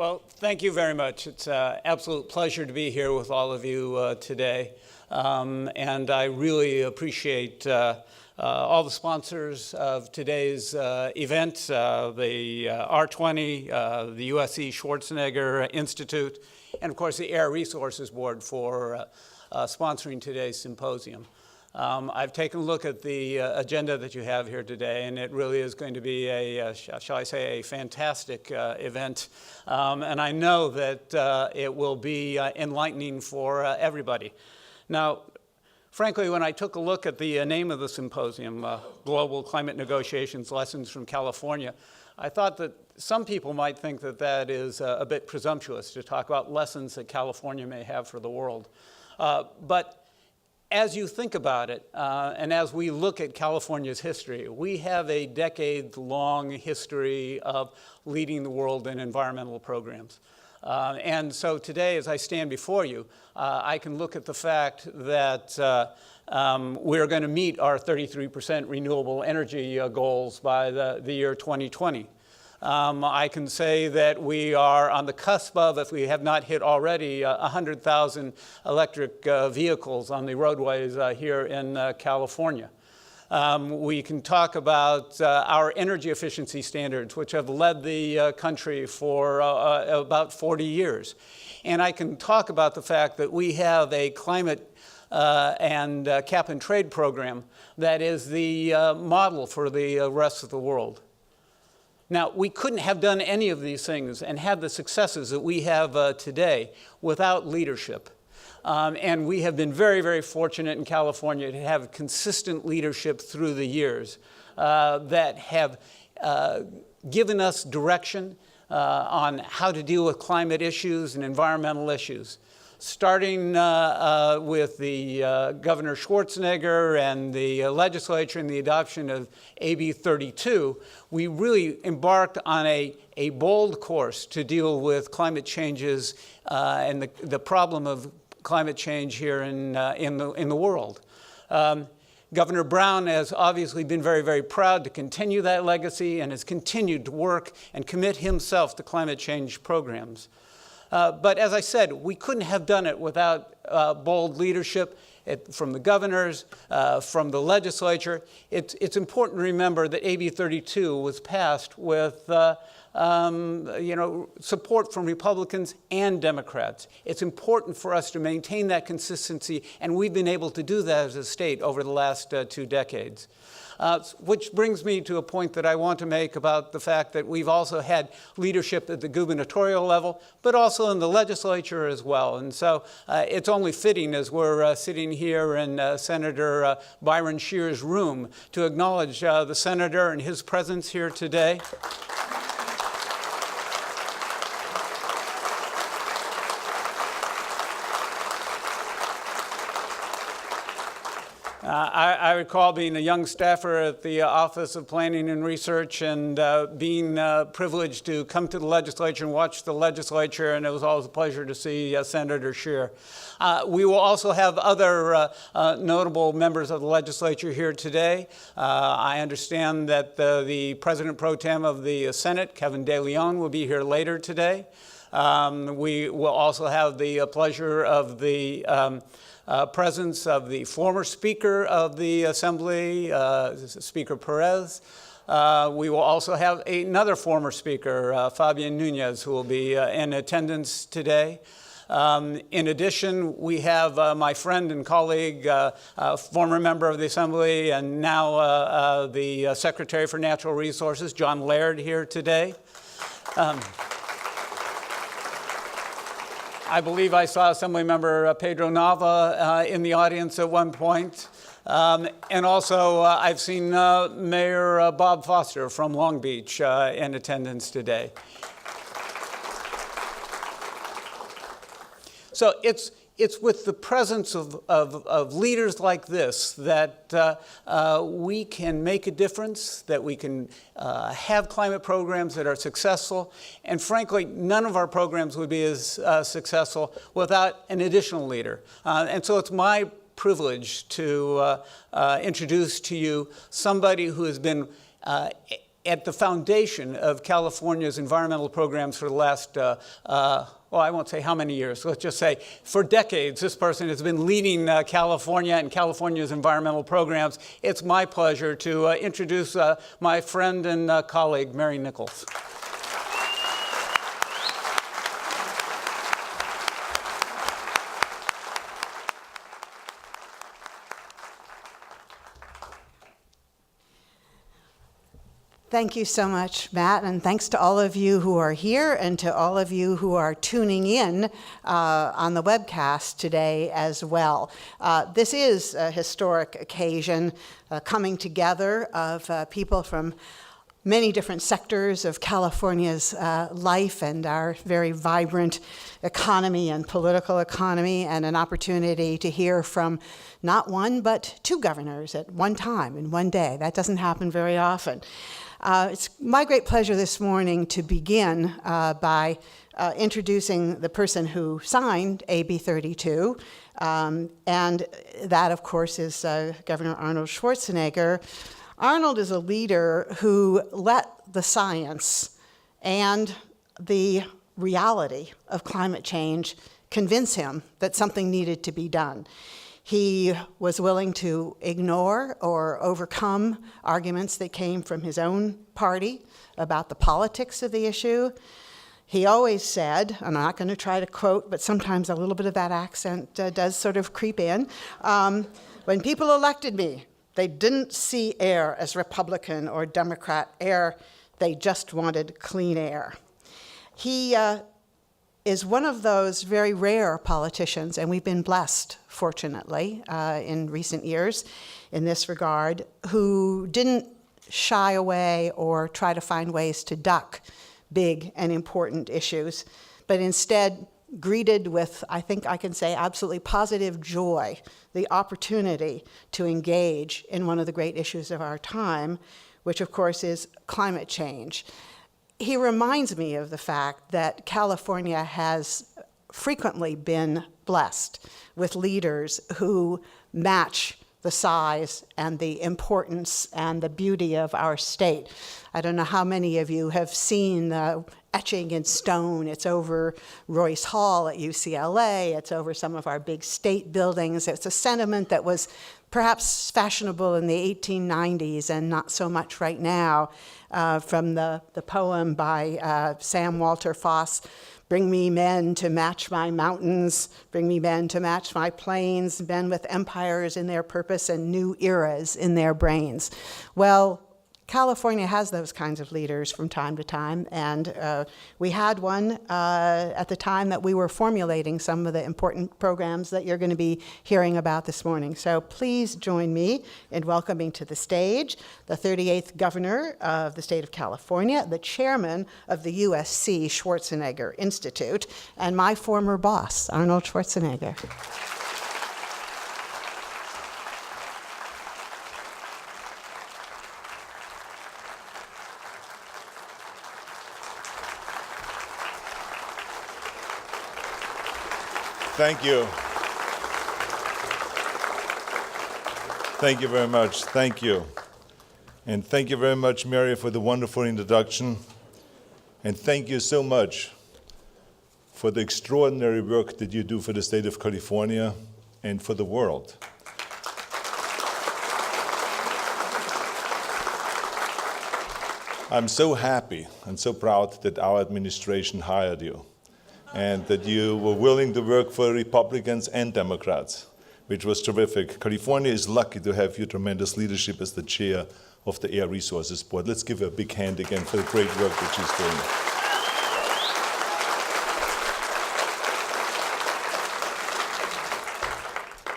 Well, thank you very much. It's an absolute pleasure to be here with all of you today. And I really appreciate all the sponsors of today's event, the R20, the USC Schwarzenegger Institute, and of course the Air Resources Board for sponsoring today's symposium. I've taken a look at the agenda that you have here today, and it really is going to be a, shall I say, a fantastic event. And I know that it will be enlightening for everybody. Now, frankly, when I took a look at the name of the symposium, Global Climate Negotiations Lessons from California, I thought that some people might think that that is a bit presumptuous to talk about lessons that California may have for the world. But as you think about it, and as we look at California's history, we have a decade-long history of leading the world in environmental programs. And so today, as I stand before you, I can look at the fact that we're going to meet our 33% renewable energy goals by the year 2020. I can say that we are on the cusp of, if we have not hit already, 100,000 electric vehicles on the roadways here in California. We can talk about our energy efficiency standards, which have led the country for about 40 years. And I can talk about the fact that we have a climate and cap and trade program that is the model for the rest of the world. Now, we couldn't have done any of these things and had the successes that we have today without leadership. And we have been very, very fortunate in California to have consistent leadership through the years that have given us direction on how to deal with climate issues and environmental issues. Starting with the Governor Schwarzenegger and the legislature and the adoption of AB 32, we really embarked on a bold course to deal with climate changes and the problem of climate change here in the world. Governor Brown has obviously been very, very proud to continue that legacy and has continued to work and commit himself to climate change programs. But as I said, we couldn't have done it without bold leadership from the governors, from the legislature. It's important to remember that AB 32 was passed with support from Republicans and Democrats. It's important for us to maintain that consistency, and we've been able to do that as a state over the last 2 decades. Which brings me to a point that I want to make about the fact that we've also had leadership at the gubernatorial level, but also in the legislature as well. And so it's only fitting, as we're sitting here in Senator Byron Scheer's room, to acknowledge the senator and his presence here today. I recall being a young staffer at the Office of Planning and Research and being privileged to come to the legislature and watch the legislature, and it was always a pleasure to see Senator Scheer. We will also have other notable members of the legislature here today. I understand that the President Pro Tem of the Senate, Kevin De Leon, will be here later today. We will also have the pleasure of the presence of the former Speaker of the Assembly, Speaker Perez. We will also have another former Speaker, Fabian Nunez, who will be in attendance today. In addition, we have my friend and colleague, former member of the Assembly, and now the Secretary for Natural Resources, John Laird, here today. I believe I saw Assemblymember Pedro Nava in the audience at one point. And also, I've seen Mayor Bob Foster from Long Beach in attendance today. So it's with the presence of leaders like this that we can make a difference, that we can have climate programs that are successful. And frankly, none of our programs would be as successful without an additional leader. And so it's my privilege to introduce to you somebody who has been at the foundation of California's environmental programs for the last, well, I won't say how many years, let's just say for decades, this person has been leading California and California's environmental programs. It's my pleasure to introduce my friend and colleague, Mary Nichols. Thank you so much, Matt, and thanks to all of you who are here and to all of you who are tuning in on the webcast today as well. This is a historic occasion, coming together of people from many different sectors of California's life and our very vibrant economy and political economy, and an opportunity to hear from not one but two governors at one time in one day. That doesn't happen very often. It's my great pleasure this morning to begin by introducing the person who signed AB 32, and that, of course, is Governor Arnold Schwarzenegger. Arnold is a leader who let the science and the reality of climate change convince him that something needed to be done. He was willing to ignore or overcome arguments that came from his own party about the politics of the issue. He always said, and I'm not going to try to quote, but sometimes a little bit of that accent does sort of creep in, when people elected me, they didn't see air as Republican or Democrat air, they just wanted clean air. He is one of those very rare politicians, and we've been blessed, fortunately, in recent years in this regard, who didn't shy away or try to find ways to duck big and important issues, but instead greeted with, I think I can say, absolutely positive joy, the opportunity to engage in one of the great issues of our time, which of course is climate change. He reminds me of the fact that California has frequently been blessed with leaders who match the size and the importance and the beauty of our state. I don't know how many of you have seen the etching in stone. It's over Royce Hall at UCLA. It's over some of our big state buildings. It's a sentiment that was perhaps fashionable in the 1890s and not so much right now, from the poem by Sam Walter Foss, "Bring me men to match my mountains, bring me men to match my plains, men with empires in their purpose and new eras in their brains." Well, California has those kinds of leaders from time to time, and we had one at the time that we were formulating some of the important programs that you're going to be hearing about this morning. So please join me in welcoming to the stage the 38th Governor of the state of California, the chairman of the USC Schwarzenegger Institute, and my former boss, Arnold Schwarzenegger. Thank you. Thank you very much. Thank you. And thank you very much, Mary, for the wonderful introduction. And thank you so much for the extraordinary work that you do for the state of California and for the world. I'm so happy and so proud that our administration hired you, and that you were willing to work for Republicans and Democrats, which was terrific. California is lucky to have your tremendous leadership as the chair of the Air Resources Board. Let's give her a big hand again for the great work that she's doing.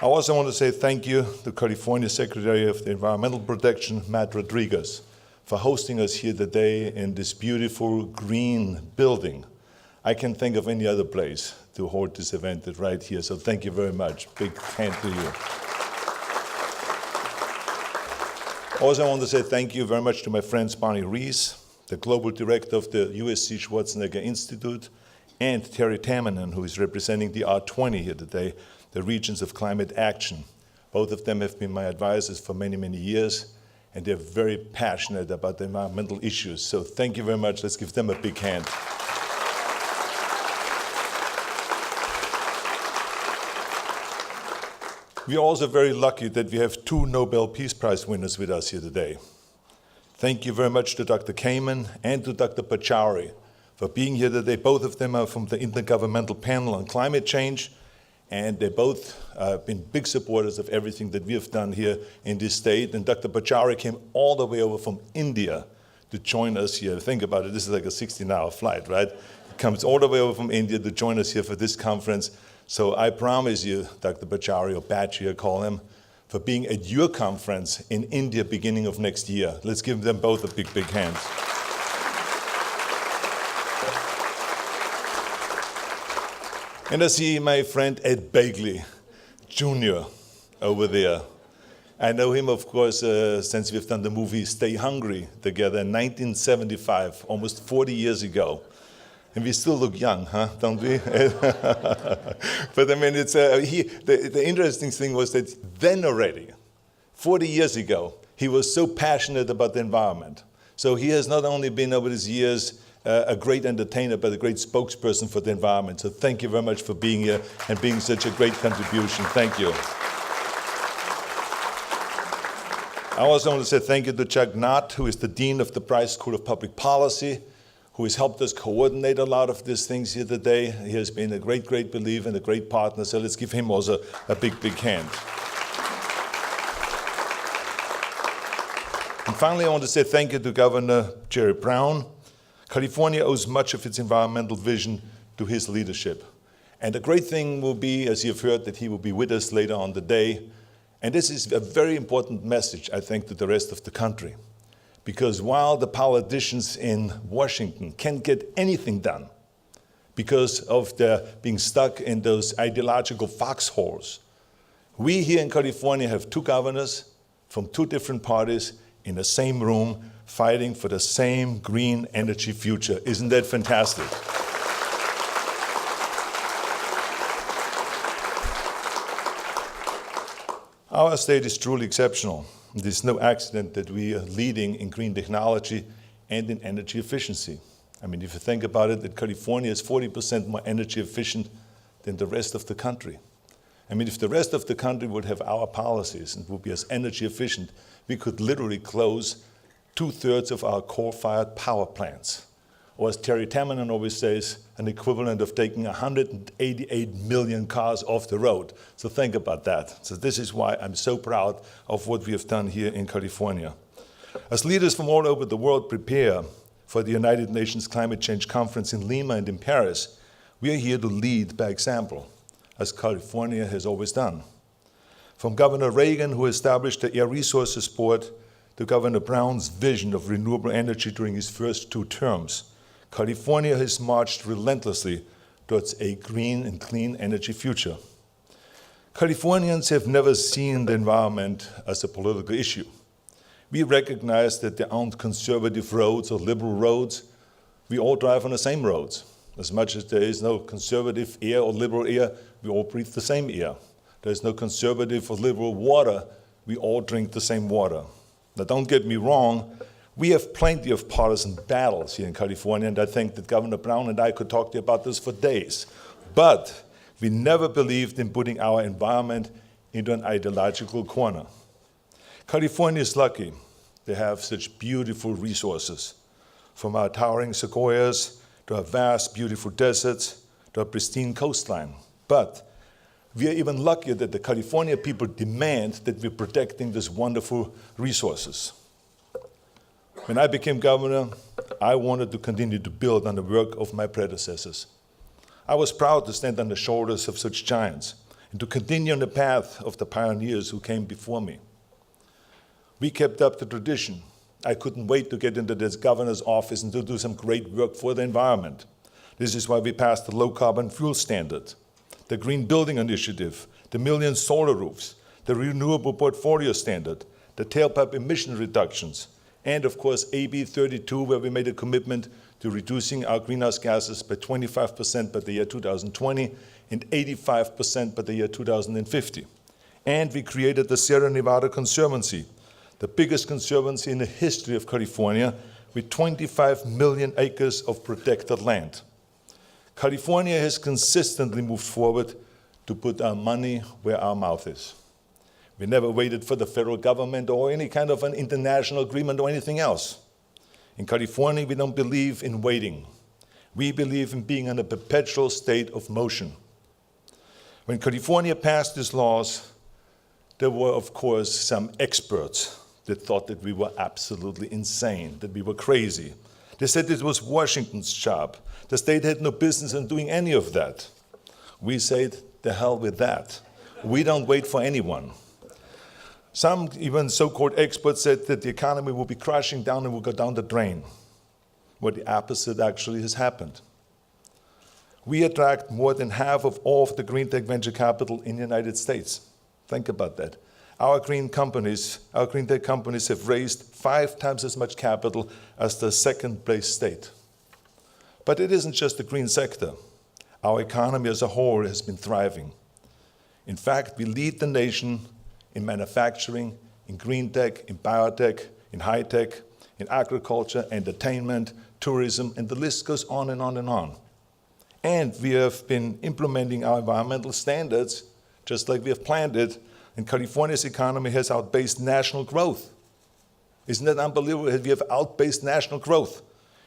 I also want to say thank you to California Secretary of the Environmental Protection, Matt Rodriguez, for hosting us here today in this beautiful green building. I can't think of any other place to hold this event than right here, so thank you very much. Big hand to you. Also, I want to say thank you very much to my friend Bonnie Rees, the Global Director of the USC Schwarzenegger Institute, and Terry Tamminen, who is representing the R20 here today, the Regions of Climate Action. Both of them have been my advisors for many, many years, and they're very passionate about the environmental issues. So thank you very much. Let's give them a big hand. We are also very lucky that we have 2 Nobel Peace Prize winners with us here today. Thank you very much to Dr. Kamen and to Dr. Pachauri for being here today. Both of them are from the Intergovernmental Panel on Climate Change, and they both have been big supporters of everything that we have done here in this state. And Dr. Pachauri came all the way over from India to join us here. Think about it, this is like a 16-hour flight, right? He comes all the way over from India to join us here for this conference. So I promise you, Dr. Pachauri, or Bachi, I call him, for being at your conference in India beginning of next year. Let's give them both a big, big hand. And I see my friend Ed Begley, Jr. over there. I know him, of course, since we've done the movie Stay Hungry together in 1975, almost 40 years ago. And we still look young, huh? Don't we? But I mean, it's the interesting thing was that then already, 40 years ago, he was so passionate about the environment. So he has not only been over these years a great entertainer, but a great spokesperson for the environment. So thank you very much for being here and being such a great contribution. Thank you. I also want to say thank you to Chuck Knott, who is the Dean of the Price School of Public Policy, who has helped us coordinate a lot of these things here today. He has been a great, great believer and a great partner, so let's give him also a big, big hand. And finally, I want to say thank you to Governor Jerry Brown. California owes much of its environmental vision to his leadership. And the great thing will be, as you've heard, that he will be with us later on the day. And this is a very important message, I think, to the rest of the country. Because while the politicians in Washington can't get anything done because of their being stuck in those ideological foxholes, we here in California have 2 governors from 2 different parties in the same room fighting for the same green energy future. Isn't that fantastic? Our state is truly exceptional. There's no accident that we are leading in green technology and in energy efficiency. I mean, if you think about it, that California is 40% more energy efficient than the rest of the country. I mean, if the rest of the country would have our policies and would be as energy efficient, we could literally close 2/3 of our coal-fired power plants. Or as Terry Tamminen always says, an equivalent of taking 188 million cars off the road. So think about that. So this is why I'm so proud of what we have done here in California. As leaders from all over the world prepare for the United Nations Climate Change Conference in Lima and in Paris, we are here to lead by example, as California has always done. From Governor Reagan, who established the Air Resources Board, to Governor Brown's vision of renewable energy during his first 2 terms, California has marched relentlessly towards a green and clean energy future. Californians have never seen the environment as a political issue. We recognize that there aren't conservative roads or liberal roads. We all drive on the same roads. As much as there is no conservative air or liberal air, we all breathe the same air. There is no conservative or liberal water, we all drink the same water. Now, don't get me wrong, we have plenty of partisan battles here in California, and I think that Governor Brown and I could talk to you about this for days. But we never believed in putting our environment into an ideological corner. California is lucky to have such beautiful resources, from our towering sequoias to our vast, beautiful deserts to our pristine coastline. But we are even luckier that the California people demand that we're protecting these wonderful resources. When I became governor, I wanted to continue to build on the work of my predecessors. I was proud to stand on the shoulders of such giants and to continue on the path of the pioneers who came before me. We kept up the tradition. I couldn't wait to get into this governor's office and to do some great work for the environment. This is why we passed the low carbon fuel standard, the Green Building Initiative, the million solar roofs, the Renewable Portfolio Standard, the tailpipe emission reductions, and of course AB 32, where we made a commitment to reducing our greenhouse gases by 25% by the year 2020 and 85% by the year 2050. And we created the Sierra Nevada Conservancy, the biggest conservancy in the history of California, with 25 million acres of protected land. California has consistently moved forward to put our money where our mouth is. We never waited for the federal government or any kind of an international agreement or anything else. In California, we don't believe in waiting. We believe in being in a perpetual state of motion. When California passed these laws, there were, of course, some experts that thought that we were absolutely insane, that we were crazy. They said it was Washington's job. The state had no business in doing any of that. We said, the hell with that. We don't wait for anyone. Some even so-called experts said that the economy will be crashing down and will go down the drain. Well, the opposite actually has happened. We attract more than half of all of the green tech venture capital in the United States. Think about that. Our green tech companies have raised 5 times as much capital as the second-place state. But it isn't just the green sector. Our economy as a whole has been thriving. In fact, we lead the nation in manufacturing, in green tech, in biotech, in high tech, in agriculture, entertainment, tourism, and the list goes on and on and on. And we have been implementing our environmental standards just like we have planned it, and California's economy has outpaced national growth. Isn't that unbelievable? We have outpaced national growth.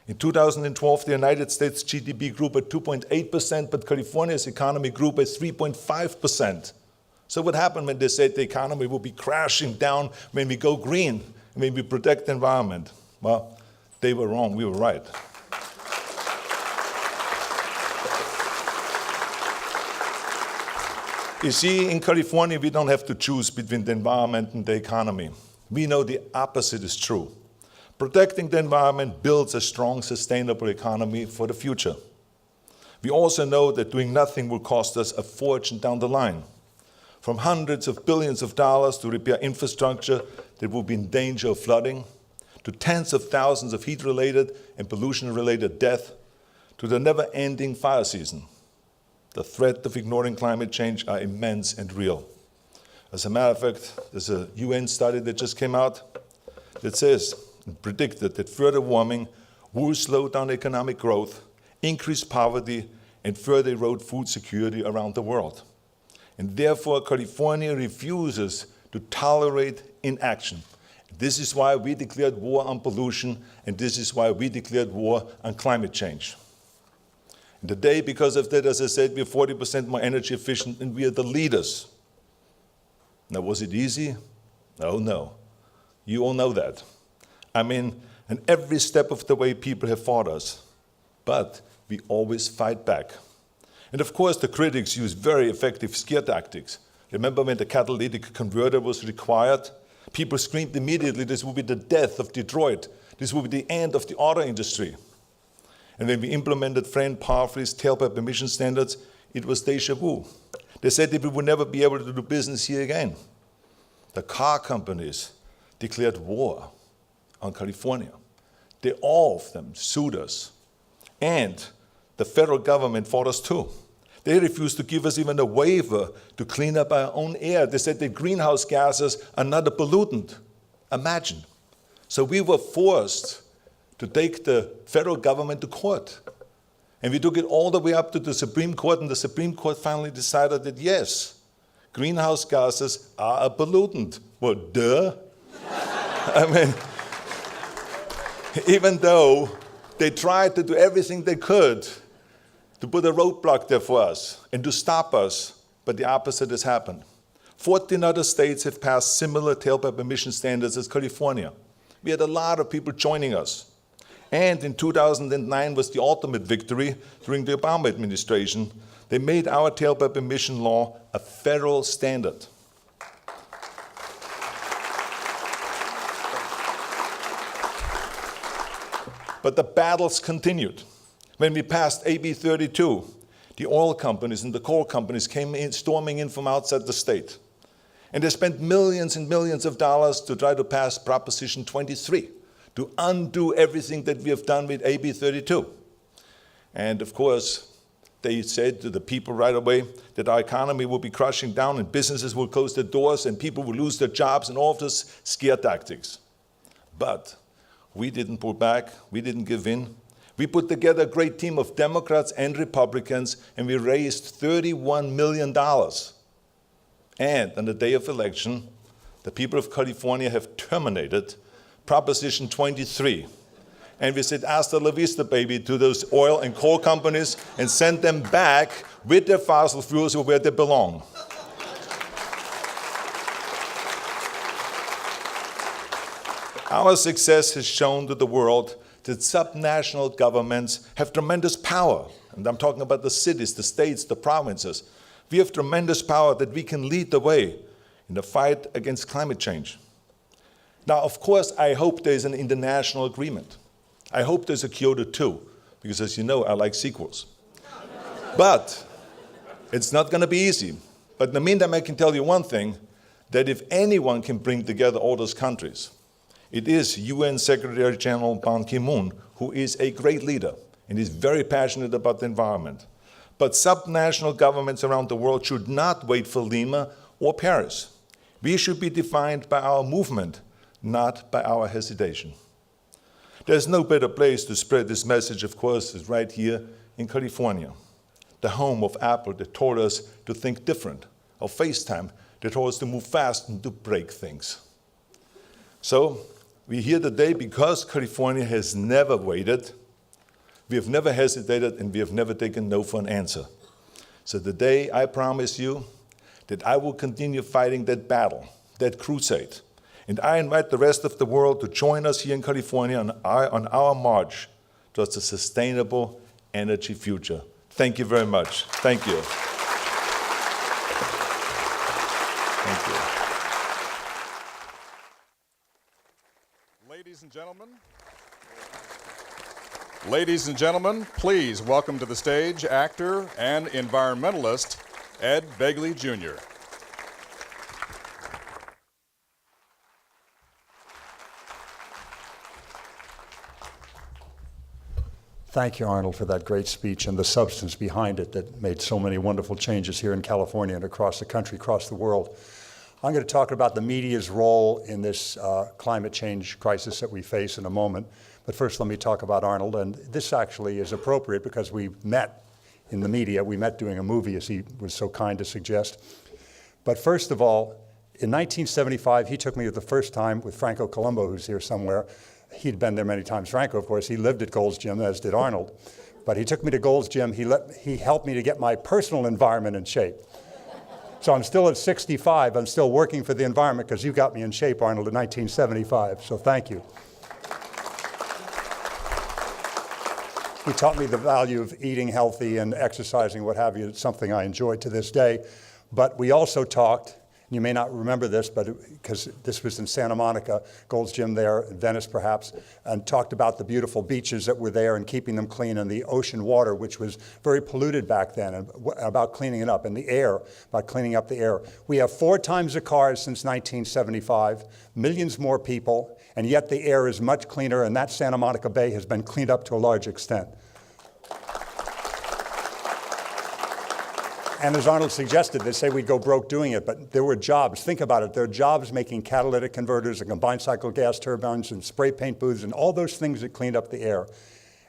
In 2012, the United States GDP grew by 2.8%, but California's economy grew by 3.5%. So what happened when they said the economy will be crashing down when we go green, when we protect the environment? Well, they were wrong, we were right. You see, in California, we don't have to choose between the environment and the economy. We know the opposite is true. Protecting the environment builds a strong, sustainable economy for the future. We also know that doing nothing will cost us a fortune down the line. From hundreds of billions of dollars to repair infrastructure that will be in danger of flooding, to tens of thousands of heat-related and pollution-related death, to the never-ending fire season. The threat of ignoring climate change are immense and real. As a matter of fact, there's a UN study that just came out that says and predicted that further warming will slow down economic growth, increase poverty, and further erode food security around the world. And therefore, California refuses to tolerate inaction. This is why we declared war on pollution, and this is why we declared war on climate change. And today, because of that, as I said, we're 40% more energy efficient, and we are the leaders. Now, was it easy? No. You all know that. I mean, and every step of the way, people have fought us. But we always fight back. And of course, the critics use very effective scare tactics. Remember when the catalytic converter was required? People screamed immediately, this will be the death of Detroit. This will be the end of the auto industry. And when we implemented Friend Powerful's tailpipe emission standards, it was déjà vu. They said that we would never be able to do business here again. The car companies declared war on California. All of them sued us. And the federal government fought us too. They refused to give us even a waiver to clean up our own air. They said that greenhouse gases are not a pollutant. Imagine. So we were forced to take the federal government to court. And we took it all the way up to the Supreme Court, and the Supreme Court finally decided that yes, greenhouse gases are a pollutant. Well, duh. I mean, even though they tried to do everything they could to put a roadblock there for us and to stop us, but the opposite has happened. 14 other states have passed similar tailpipe emission standards as California. We had a lot of people joining us. And in 2009 was the ultimate victory during the Obama administration. They made our tailpipe emission law a federal standard. But the battles continued. When we passed AB 32, the oil companies and the coal companies came in, storming in from outside the state. And they spent millions and millions of dollars to try to pass Proposition 23, to undo everything that we have done with AB 32. And of course, They said to the people right away that our economy will be crushing down and businesses will close their doors and people will lose their jobs and all of this scare tactics. But we didn't pull back, we didn't give in. We put together a great team of Democrats and Republicans and we raised $31 million. And on the day of election, the people of California have terminated Proposition 23. And we said, hasta la vista, baby, to those oil and coal companies and send them back with their fossil fuels where they belong. Our success has shown to the world that subnational governments have tremendous power. And I'm talking about the cities, the states, the provinces. We have tremendous power that we can lead the way in the fight against climate change. Now, of course, I hope there's an international agreement. I hope there's a Kyoto 2, because as you know, I like sequels. But it's not going to be easy. But in the meantime, I can tell you one thing, that if anyone can bring together all those countries, it is UN Secretary General Ban Ki-moon, who is a great leader and is very passionate about the environment. But subnational governments around the world should not wait for Lima or Paris. We should be defined by our movement, not by our hesitation. There's no better place to spread this message, of course, is right here in California, the home of Apple that taught us to think different, of FaceTime that taught us to move fast and to break things. So we're here today because California has never waited, we have never hesitated, and we have never taken no for an answer. So today I promise you that I will continue fighting that battle, that crusade. And I invite the rest of the world to join us here in California on our march towards a sustainable energy future. Thank you very much. Thank you. Thank you. Ladies and gentlemen, please welcome to the stage actor and environmentalist Ed Begley Jr. Thank you, Arnold, for that great speech and the substance behind it that made so many wonderful changes here in California and across the country, across the world. I'm going to talk about the media's role in this climate change crisis that we face in a moment. But first, let me talk about Arnold. And this actually is appropriate because we met in the media. We met doing a movie, as he was so kind to suggest. But first of all, in 1975, he took me the first time with Franco Colombo, who's here somewhere. He'd been there many times. Franco, of course, he lived at Gold's Gym, as did Arnold. But he took me to Gold's Gym. He helped me to get my personal environment in shape. So I'm still at 65. I'm still working for the environment because you got me in shape, Arnold, in 1975. So thank you. He taught me the value of eating healthy and exercising, what have you. It's something I enjoy to this day. But we also talked, you may not remember this, but because this was in Santa Monica, Gold's Gym there, in Venice perhaps, and talked about the beautiful beaches that were there and keeping them clean, and the ocean water, which was very polluted back then, and about cleaning it up, and the air, about cleaning up the air. We have 4 times the cars since 1975, millions more people, and yet the air is much cleaner, and that Santa Monica Bay has been cleaned up to a large extent. And as Arnold suggested, they say we go broke doing it, but there were jobs. Think about it. There are jobs making catalytic converters and combined cycle gas turbines and spray paint booths and all those things that cleaned up the air.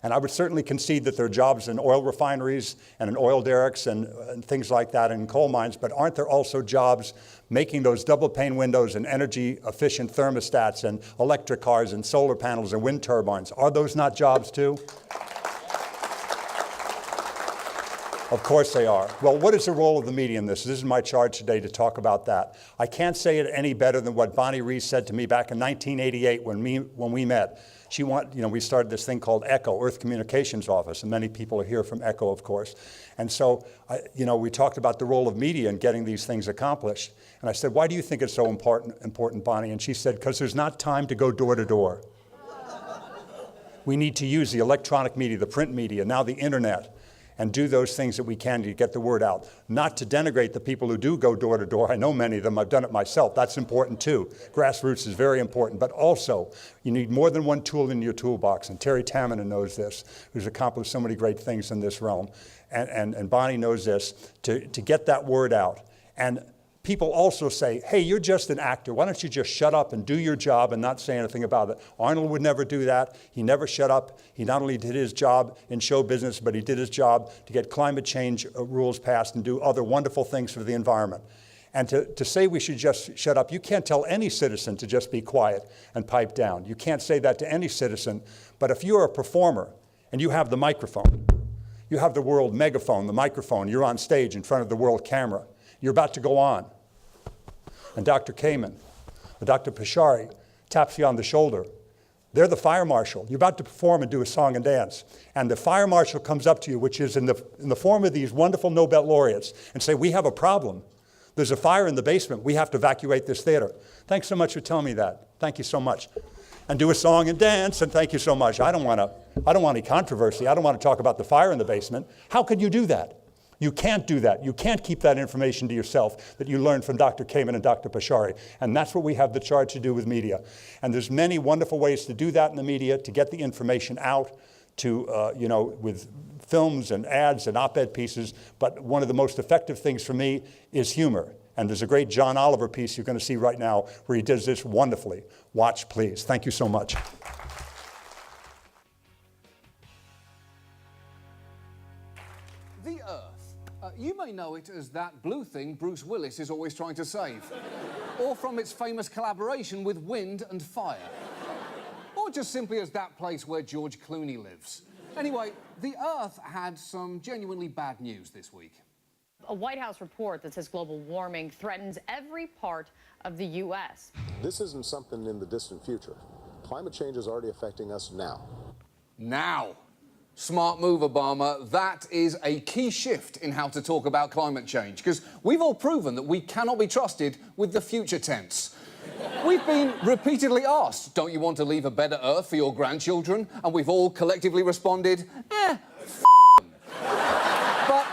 And I would certainly concede that there are jobs in oil refineries and in oil derricks and things like that and in coal mines, but aren't there also jobs making those double pane windows and energy efficient thermostats and electric cars and solar panels and wind turbines? Are those not jobs too? Of course they are. Well, what is the role of the media in this? This is my charge today to talk about that. I can't say it any better than what Bonnie Rees said to me back in 1988 when we met. We started this thing called ECHO, Earth Communications Office, and many people are here from ECHO, of course. And so, we talked about the role of media in getting these things accomplished. And I said, why do you think it's so important, Bonnie? And she said, because there's not time to go door to door. We need to use the electronic media, the print media, now the internet, and do those things that we can to get the word out. Not to denigrate the people who do go door to door. I know many of them. I've done it myself. That's important too. Grassroots is very important. But also, you need more than one tool in your toolbox. And Terry Tamminen knows this, who's accomplished so many great things in this realm. and Bonnie knows this, to get that word out. And people also say, hey, you're just an actor. Why don't you just shut up and do your job and not say anything about it? Arnold would never do that. He never shut up. He not only did his job in show business, but he did his job to get climate change rules passed and do other wonderful things for the environment. And to say we should just shut up, you can't tell any citizen to just be quiet and pipe down. You can't say that to any citizen. But if you're a performer and you have the microphone, you have the world megaphone, the microphone, you're on stage in front of the world camera, you're about to go on. And Dr. Kamen or Dr. Pashari taps you on the shoulder. They're the fire marshal. You're about to perform and do a song and dance. And the fire marshal comes up to you, which is in the form of these wonderful Nobel laureates, and say, we have a problem. There's a fire in the basement. We have to evacuate this theater. Thanks so much for telling me that. Thank you so much. And do a song and dance, and thank you so much. I don't want any controversy. I don't want to talk about the fire in the basement. How could you do that? You can't do that. You can't keep that information to yourself that you learned from Dr. Kamen and Dr. Pashari. And that's what we have the charge to do with media. And there's many wonderful ways to do that in the media, to get the information out, to, with films and ads and op-ed pieces. But one of the most effective things for me is humor. And there's a great John Oliver piece you're going to see right now where he does this wonderfully. Watch, please. Thank you so much. The Earth. You may know it as that blue thing Bruce Willis is always trying to save. Or from its famous collaboration with wind and fire. Or just simply as that place where George Clooney lives. Anyway, the Earth had some genuinely bad news this week. A White House report that says global warming threatens every part of the U.S. This isn't something in the distant future. Climate change is already affecting us now. Now. Smart move, Obama. That is a key shift in how to talk about climate change, because we've all proven that we cannot be trusted with the future tense. We've been repeatedly asked, don't you want to leave a better Earth for your grandchildren? And we've all collectively responded, f*** them. But,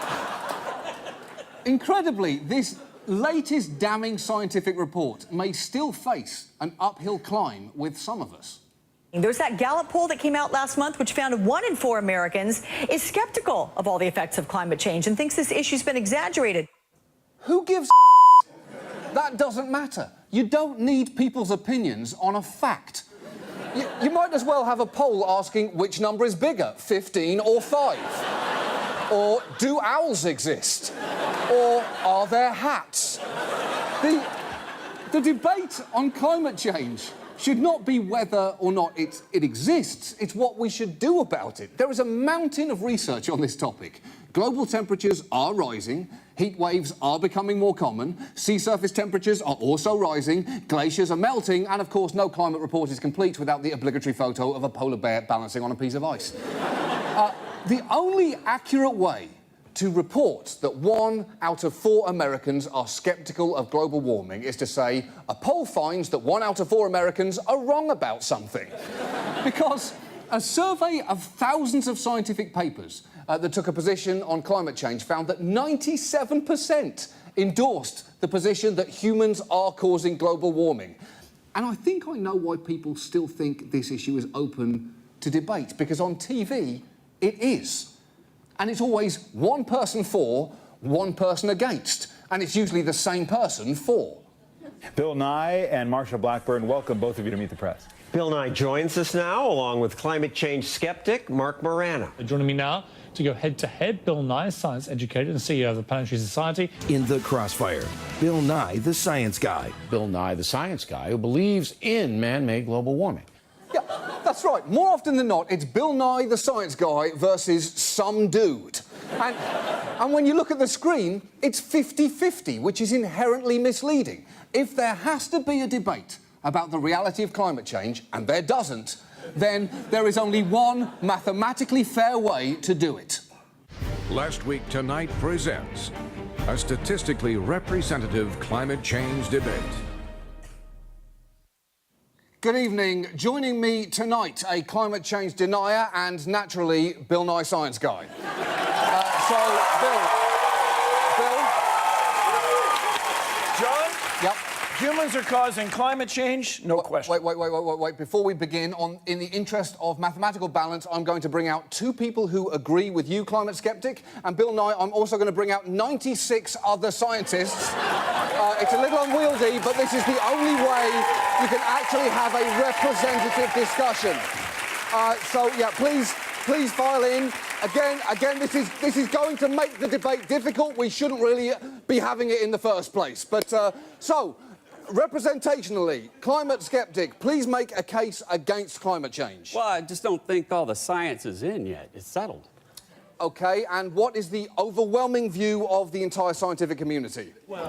incredibly, this latest damning scientific report may still face an uphill climb with some of us. There's that Gallup poll that came out last month, which found 1 in 4 Americans is skeptical of all the effects of climate change and thinks this issue's been exaggerated. Who gives That doesn't matter. You don't need people's opinions on a fact. You might as well have a poll asking which number is bigger, 15 or 5. Or do owls exist? Or are there hats? The debate on climate change should not be whether or not it exists, it's what we should do about it. There is a mountain of research on this topic. Global temperatures are rising, heat waves are becoming more common, sea surface temperatures are also rising, glaciers are melting, and of course no climate report is complete without the obligatory photo of a polar bear balancing on a piece of ice. The only accurate way to report that 1 out of 4 Americans are sceptical of global warming is to say, a poll finds that 1 out of 4 Americans are wrong about something. Because a survey of thousands of scientific papers that took a position on climate change found that 97% endorsed the position that humans are causing global warming. And I think I know why people still think this issue is open to debate, because on TV, it is. And it's always 1 person for, 1 person against. And it's usually the same person for. Bill Nye and Marsha Blackburn, welcome both of you to Meet the Press. Bill Nye joins us now, along with climate change skeptic Mark Morano. Joining me now to go head-to-head, Bill Nye, science educator and CEO of the Planetary Society. In the crossfire, Bill Nye, the science guy. Bill Nye, the science guy who believes in man-made global warming. Yeah, that's right. More often than not, it's Bill Nye, the science guy, versus some dude. And when you look at the screen, it's 50-50, which is inherently misleading. If there has to be a debate about the reality of climate change, and there doesn't, then there is only one mathematically fair way to do it. Last Week Tonight presents a statistically representative climate change debate. Good evening. Joining me tonight, a climate change denier and, naturally, Bill Nye science guy. Bill. John? Yep. Humans are causing climate change, no question. Wait. Before we begin, in the interest of mathematical balance, I'm going to bring out 2 people who agree with you, climate skeptic, and Bill Nye, I'm also going to bring out 96 other scientists. It's a little unwieldy, but this is the only way you can actually have a representative discussion. So, yeah, please file in. Again, this is going to make the debate difficult. We shouldn't really be having it in the first place. But, so, representationally, climate skeptic, please make a case against climate change. Well, I just don't think all the science is in yet. It's settled. OK, and what is the overwhelming view of the entire scientific community? Well,